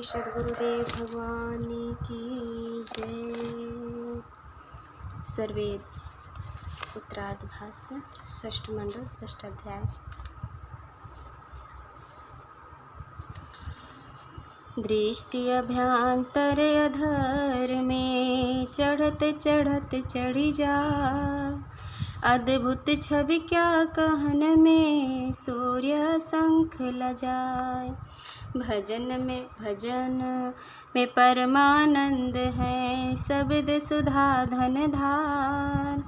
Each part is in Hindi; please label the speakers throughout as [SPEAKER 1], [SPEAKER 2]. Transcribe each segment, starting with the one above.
[SPEAKER 1] सद्गुरुदेव भगवान की जय। स्वरवेद उत्तरार्ध भाष्य षष्ठ मंडल षष्ठ अध्याय। दृष्टि अभ्यंतर अधर में चढ़त चढ़त चढ़ी जा, अद्भुत छवि क्या कहन में सूर्य शंख लजाए। भजन में परमानंद है, शब्द सुधा धन धार।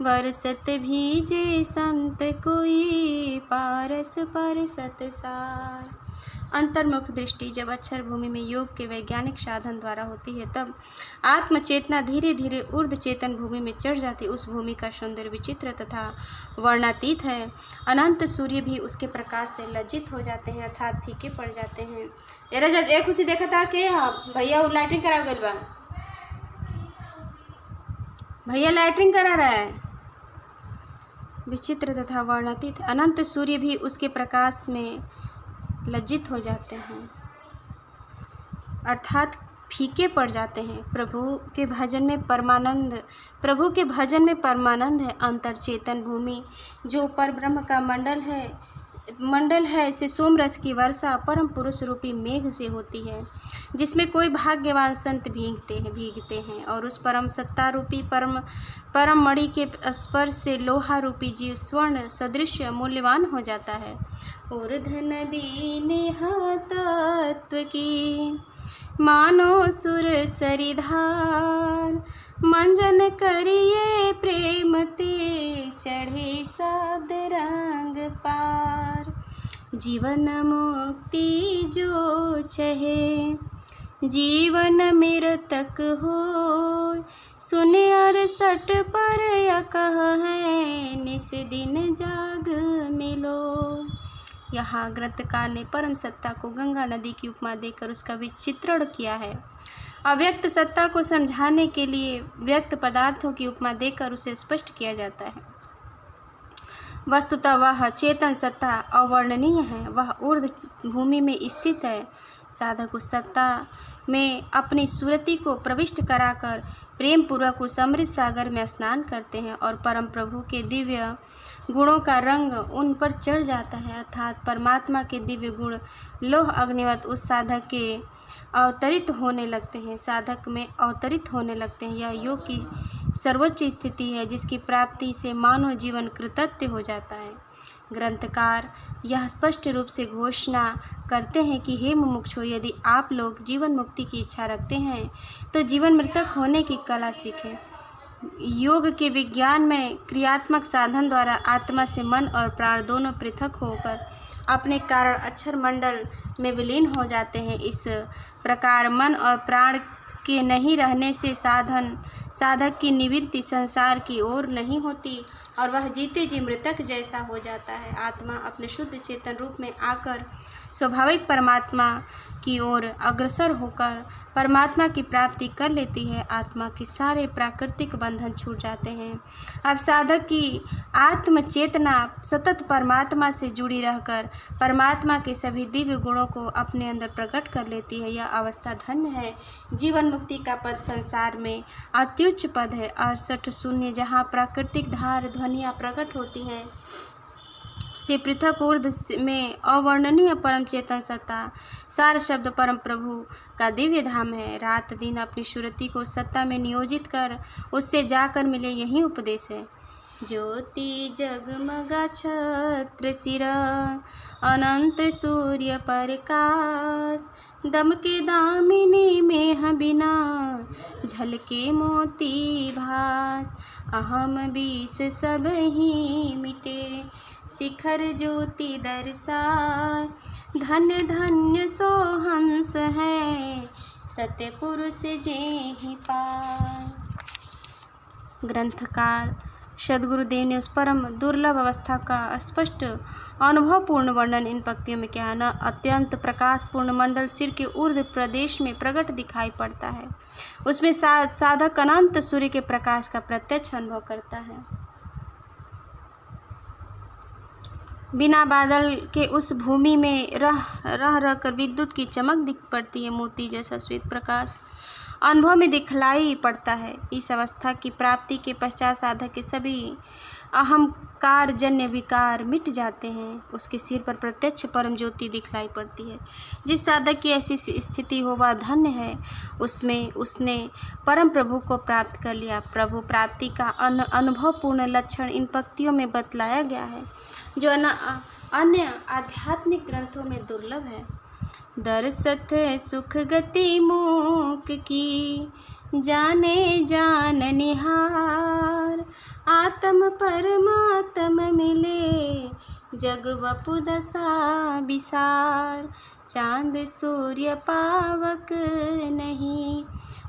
[SPEAKER 1] बरसत भीजे संत कोई, पारस परसत सार। अंतर्मुख दृष्टि जब अक्षर भूमि में योग के वैज्ञानिक साधन द्वारा होती है, तब आत्मचेतना धीरे धीरे ऊर्ध्व चेतन भूमि में चढ़ जाती। उस भूमि का सौंदर्य विचित्र तथा वर्णातीत है। अनंत सूर्य भी उसके प्रकाश से लज्जित हो जाते हैं, अर्थात फीके पड़ जाते हैं। ये रजत एक खुशी देखा था कि भैया लाइटिंग करा गई बा, भैया लाइटिंग करा रहा है। विचित्र तथा वर्णातीत अनंत सूर्य भी उसके प्रकाश में लज्जित हो जाते हैं, अर्थात फीके पड़ जाते हैं। प्रभु के भजन में परमानंद है। अंतर चेतन भूमि जो परब्रह्म का मंडल है से सोमरस की वर्षा परम पुरुष रूपी मेघ से होती है, जिसमें कोई भाग्यवान संत भीगते हैं और उस परम सत्ता रूपी परम मणि के स्पर्श से लोहा रूपी जीव स्वर्ण सदृश मूल्यवान हो जाता है। ऊर्ध्व नदी नेह तत्व की मानो सुर सरिधार, मंजन करिए प्रेम ते चढ़े शब्द रंग पार। जीवन मुक्ति जो चहे जीवन मेरा तक हो, सुने अरसठ पर यकह है निस दिन जाग मिलो। यहाँ ग्रंथकार ने परम सत्ता को गंगा नदी की उपमा देकर उसका विचित्रण किया है। अव्यक्त सत्ता को समझाने के लिए व्यक्त पदार्थों की उपमा देकर उसे स्पष्ट किया जाता है। वस्तुतः वह चेतन सत्ता अवर्णनीय है, वह ऊर्ध्व भूमि में स्थित है। साधक उस सत्ता में अपनी सुरति को प्रविष्ट कराकर प्रेम पूर्वक उस अमृत सागर में स्नान करते हैं और परम प्रभु के दिव्य गुणों का रंग उन पर चढ़ जाता है, अर्थात परमात्मा के दिव्य गुण लोह अग्निवत उस साधक के अवतरित होने लगते हैं। यह योग की सर्वोच्च स्थिति है, जिसकी प्राप्ति से मानव जीवन कृतज्ञ हो जाता है। ग्रंथकार यह स्पष्ट रूप से घोषणा करते हैं कि हे मुमुक्षु, यदि आप लोग जीवन मुक्ति की इच्छा रखते हैं तो जीवन मृतक होने की कला सीखें। योग के विज्ञान में क्रियात्मक साधन द्वारा आत्मा से मन और प्राण दोनों पृथक होकर अपने कारण अक्षर मंडल में विलीन हो जाते हैं। इस प्रकार मन और प्राण के नहीं रहने से साधक की निवृत्ति संसार की ओर नहीं होती और वह जीते जी मृतक जैसा हो जाता है। आत्मा अपने शुद्ध चेतन रूप में आकर स्वाभाविक परमात्मा की ओर अग्रसर होकर परमात्मा की प्राप्ति कर लेती है। आत्मा के सारे प्राकृतिक बंधन छूट जाते हैं। अब साधक की आत्म चेतना सतत परमात्मा से जुड़ी रहकर परमात्मा के सभी दिव्य गुणों को अपने अंदर प्रकट कर लेती है। यह अवस्था धन्य है। जीवन मुक्ति का पद संसार में अत्युच्च पद है। 68 शून्य जहाँ प्राकृतिक धार ध्वनियाँ प्रकट होती हैं से पृथक ऊर्ध्व में अवर्णनीय परम चेतन सत्ता सार शब्द परम प्रभु का दिव्य धाम है। रात दिन अपनी सुरति को सत्ता में नियोजित कर उससे जाकर मिले, यही उपदेश है। ज्योति जगमगा छत्र सिर अनंत सूर्य प्रकाश, दम के दामिनी में बिना झलके मोती भास। अहम बीस सब ही मिटे शिखर ज्योति दर्शाय, धन्य धन्य सो हंस है सत्य पुरुष जेहि पाय। ग्रंथकार सद्गुरुदेव ने उस परम दुर्लभ अवस्था का स्पष्ट अनुभवपूर्ण वर्णन इन पंक्तियों में किया। न अत्यंत प्रकाशपूर्ण मंडल सिर के ऊर्ध्व प्रदेश में प्रकट दिखाई पड़ता है, उसमें साधक अनंत सूर्य के प्रकाश का प्रत्यक्ष अनुभव करता है। बिना बादल के उस भूमि में रह कर विद्युत की चमक दिख पड़ती है। मोती जैसा श्वेत प्रकाश अनुभव में दिखलाई पड़ता है। इस अवस्था की प्राप्ति के पश्चात साधक के सभी अहंकार जन्य विकार मिट जाते हैं। उसके सिर पर प्रत्यक्ष परम ज्योति दिखलाई पड़ती है। जिस साधक की ऐसी स्थिति हो वह धन्य है। उसमें उसने परम प्रभु को प्राप्त कर लिया। प्रभु प्राप्ति का अनुभवपूर्ण लक्षण इन पंक्तियों में बतलाया गया है, जो अन्य आध्यात्मिक ग्रंथों में दुर्लभ है। दरसत सुख गति मूक की, जाने जान निहार। आत्म परमात्म मिले, जग वपु दशा विसार। चांद सूर्य पावक नहीं,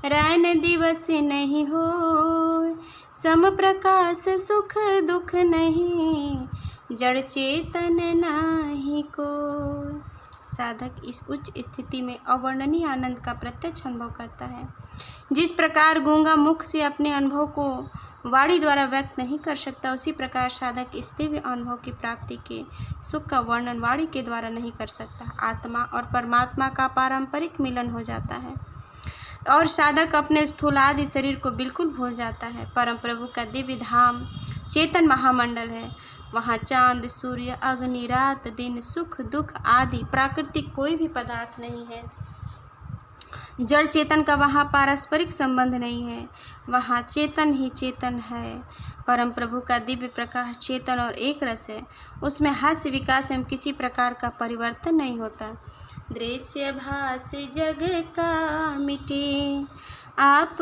[SPEAKER 1] रैन दिवस नहीं हो। सम प्रकाश सुख दुख नहीं, जड़ चेतन नाही को। साधक इस उच्च स्थिति में अवर्णनीय आनंद का प्रत्यक्ष अनुभव करता है। जिस प्रकार गूंगा मुख से अपने अनुभव को वाणी द्वारा व्यक्त नहीं कर सकता, उसी प्रकार साधक इस दिव्य अनुभव की प्राप्ति के सुख का वर्णन वाणी के द्वारा नहीं कर सकता। आत्मा और परमात्मा का पारंपरिक मिलन हो जाता है और साधक अपने स्थूलादि शरीर को बिल्कुल भूल जाता है। परम प्रभु का दिव्य धाम चेतन महामंडल है। वहाँ चांद सूर्य अग्नि रात दिन सुख दुख आदि प्राकृतिक कोई भी पदार्थ नहीं है। जड़ चेतन का वहाँ पारस्परिक संबंध नहीं है। वहाँ चेतन ही चेतन है। परम प्रभु का दिव्य प्रकाश चेतन और एक रस है। उसमें हास्य विकास एवं किसी प्रकार का परिवर्तन नहीं होता। दृश्य भास जग का मिटे, आप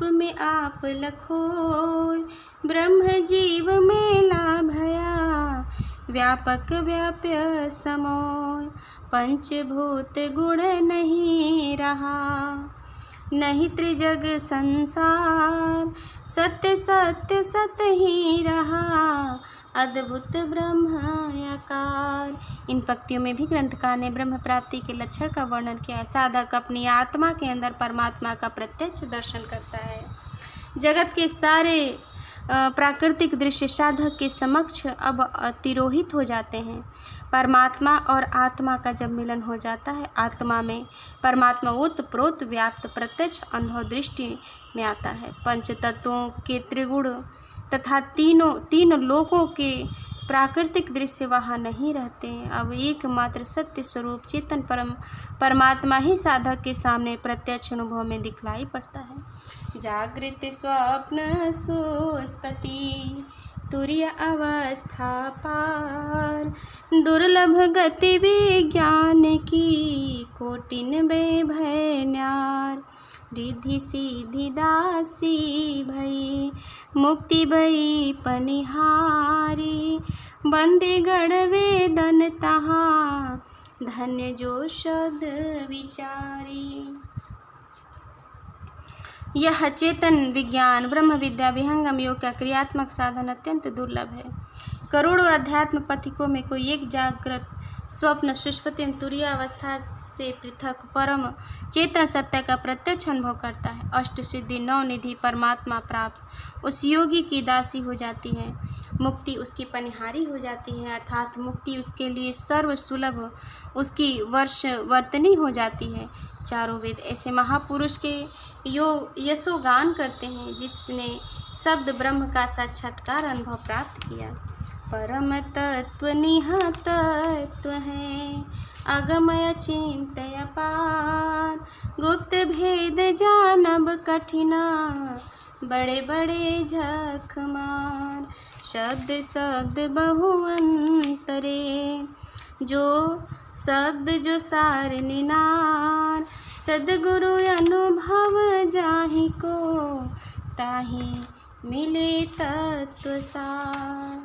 [SPEAKER 1] में आप लखो। ब्रह्म जीव मेला भया, व्यापक व्याप्य समोय। पंचभूत गुण नहीं रहा, नहीं त्रिजग संसार। सत्य सत्य सत ही रहा, अद्भुत ब्रह्माकार। इन पंक्तियों में भी ग्रंथकार ने ब्रह्म प्राप्ति के लक्षण का वर्णन किया है। साधक अपनी आत्मा के अंदर परमात्मा का प्रत्यक्ष दर्शन करता है। जगत के सारे प्राकृतिक दृश्य साधक के समक्ष अब तिरोहित हो जाते हैं। परमात्मा और आत्मा का जब मिलन हो जाता है, आत्मा में परमात्मा ओतप्रोत व्याप्त प्रत्यक्ष अनुभव दृष्टि में आता है। पंच तत्वों के त्रिगुण तथा तीन लोकों के प्राकृतिक दृश्य वहाँ नहीं रहते हैं। अब एकमात्र सत्य स्वरूप चेतन परमात्मा ही साधक के सामने प्रत्यक्ष अनुभव में दिखलाई पड़ता है। जागृत स्वप्न सुस्पति, तुरीय अवस्था पार। दुर्लभ गति विज्ञान की, कोटिन भय न्यार। रिद्धि सिद्धि दासी भई, मुक्ति भई पनिहारी। बंदे गढ़ वेदन तहाँ, धन्य जो शब्द विचारी। यह चेतन विज्ञान ब्रह्म विद्या विहंगम योग का क्रियात्मक साधन अत्यंत दुर्लभ है। करोड़ों अध्यात्म पथिकों में कोई एक जागृत स्वप्न सुषुप्ति एवं तुरीय अवस्था से पृथक परम चेतन सत्य का प्रत्यक्ष अनुभव करता है। अष्ट सिद्धि नौ निधि परमात्मा प्राप्त उस योगी की दासी हो जाती है। मुक्ति उसकी पनिहारी हो जाती है, अर्थात मुक्ति उसके लिए सर्व सुलभ उसकी वर्तनी हो जाती है। चारों वेद ऐसे महापुरुष के यशोगान करते हैं जिसने शब्द ब्रह्म का साक्षात्कार अनुभव प्राप्त किया। परम तत्व निहा तत्व है, अगमय चिंतय पार। गुप्त भेद जानब कठिना, बड़े बड़े झक मार। शब्द शब्द बहुअंतरे, जो शब्द जो सार निनार। सद्गुरु अनुभव जाहि को, ताहि मिले तत्व सार।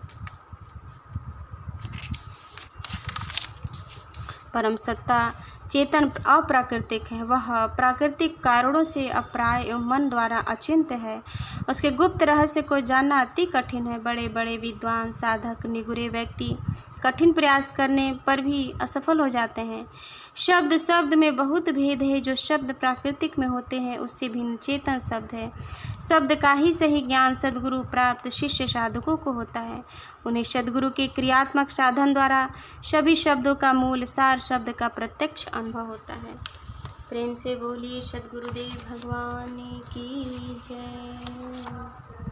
[SPEAKER 1] परम सत्ता चेतन अप्राकृतिक है। वह प्राकृतिक कारणों से अप्राय एवं मन द्वारा अचिंत्य है। उसके गुप्त रहस्य को जानना अति कठिन है। बड़े बड़े विद्वान साधक निगुरे व्यक्ति कठिन प्रयास करने पर भी असफल हो जाते हैं। शब्द शब्द में बहुत भेद है। जो शब्द प्राकृतिक में होते हैं उससे भिन्न चेतन शब्द है। शब्द का ही सही ज्ञान सद्गुरु प्राप्त शिष्य साधकों को होता है। उन्हें सद्गुरु के क्रियात्मक साधन द्वारा सभी शब्दों का मूल सार शब्द का प्रत्यक्ष अनुभव होता है। प्रेम से बोलिए सद्गुरुदेव भगवान की जय।